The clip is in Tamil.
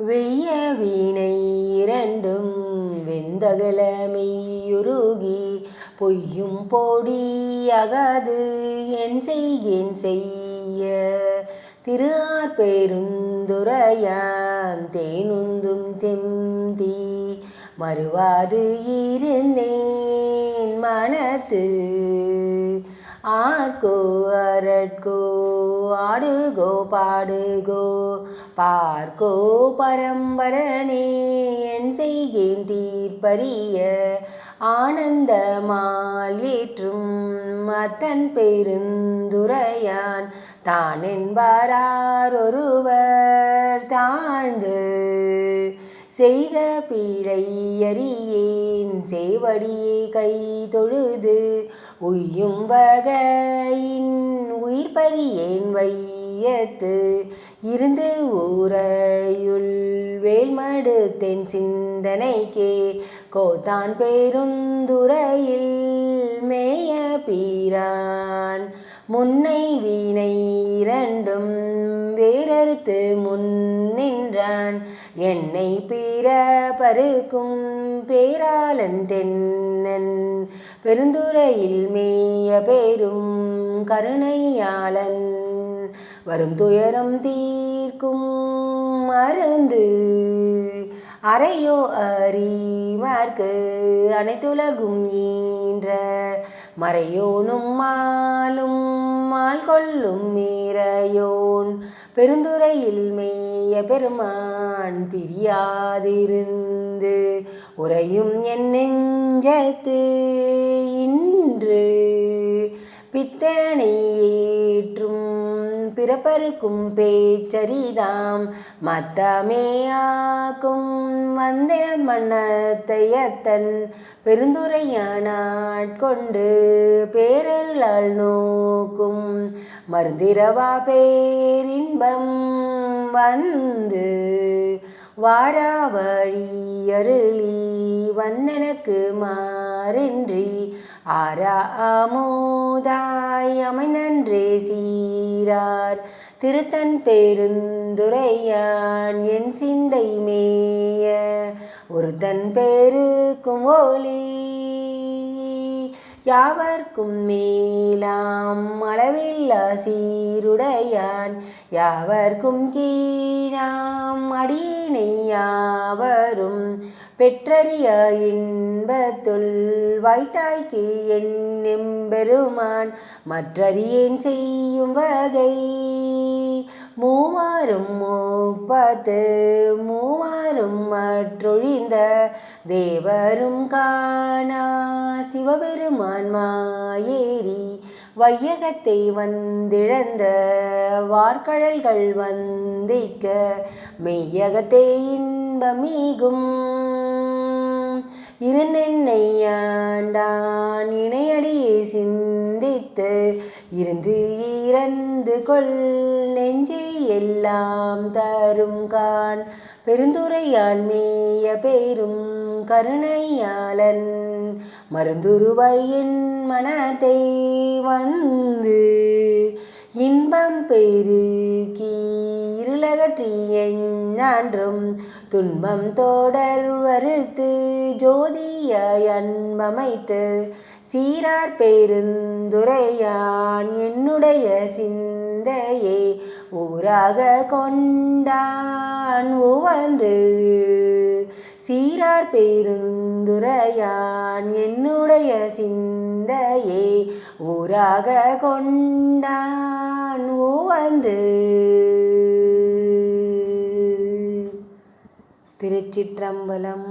வெய்ய வீணை இரண்டும் வெந்தகல மெய்யுருகி பொய்யும் பொடியாகாது என் செய்ய திருஆர் பெருந்துரையான் தேனுந்தும் தெம்தி மறுவாது இருந்தேன் மனத்து ஆர்கோ அரட்கோ ஆடுகோ பாடுகோ பார்கோ பரம்பரனே என் செய்கேன் தீர்ப்பரிய ஆனந்தமால் ஏற்றும் மத்தன் பெருந்துரையான் தான் என்பாரார் ஒருவர் தாழ்ந்து செய்த பிழை அறியேன் சேவடியை கை தொழுது உய்யும் வகையின் உயிர் பறியேன் வையத்து இருந்து ஊரையுள் வேல்மடு தென் சிந்தனைக்கே கோத்தான் பெருந்துறையில் மேய பீரான் முன்னை வீணை இரண்டும் வேறறுத்து முன் நின்றான் என்னை பீர பருக்கும் பேராளன் தென்னன் பெருந்துறையில் மேய பேரும் கருணையாளன் வரும் துயரம் தீர்க்கும் மருந்து அறையோ அறிவார்க்கு அனைத்துலகும் ஈன்ற மறையோனும் மாலும் மால் கொள்ளும் மீறையோன் பெருந்துறையில் மேய பெருமான் பிரியாதிருந்து உறையும் என் நெஞ்சத்து இன்று பித்தனை ஏற்றும் பிறப்பருக்கும் பேச்சரிதாம் மத்தமேயாக்கும் வந்தேன் மன்னத்தையத்தன் பெருந்துரையானாட்கொண்டு பேரருளால் நோக்கும் மருந்திரவா பேரின்பம் வந்து வாராவழி அருளி வந்தனக்கு மாறின்றி ஆறாமோதாய் அமைந்தன்றே சீரார் திருத்தன் பெருந்துரையான் என் சிந்தை மேய ஒருத்தன் பெருக்கும் ஒளி யாவர்க்கும் மேலாம் அளவில்லா சீருடையான் யாவர்க்கும் கீழாம் அடியினை யாவரும் பெற்றறிய இன்பத்துள் வாய்த்தாய்க்கு என் எம்பெருமான் மற்றறியேன் செய்யும் வகை மூவாரும் முப்பத்து மூவாரும் மற்றொழிந்த தேவரும் காணா சிவபெருமான் மாயேரி வையகத்தை வந்திழந்த வார்கழல்கள் வந்திக்க மெய்யகத்தே இன்பமீகும் இருந்தென்னை ஆண்டான் இணையடியை சிந்தித்து இருந்து இறந்து கொள் நெஞ்சை எல்லாம் தரும் கான் பெருந்துரையால் மேய பேரும் கருணையாளன் மருந்துருவையின் மனத்தை வந்து இன்பம் பெருக்கி இருளகற்றி எஞ்ஞான்றும் துன்பம் தொடர் வருத்து ஜோதியாய் அன்பமைத்து சீரார் பெருந்துரையான் என்னுடைய சிந்தையே ஊராக கொண்டான் உவந்து சீரார் பெருந்துரையான் என்னுடைய சிந்தையே ஊராக கொண்டான் உவந்து. திருச்சிற்றம்பலம்.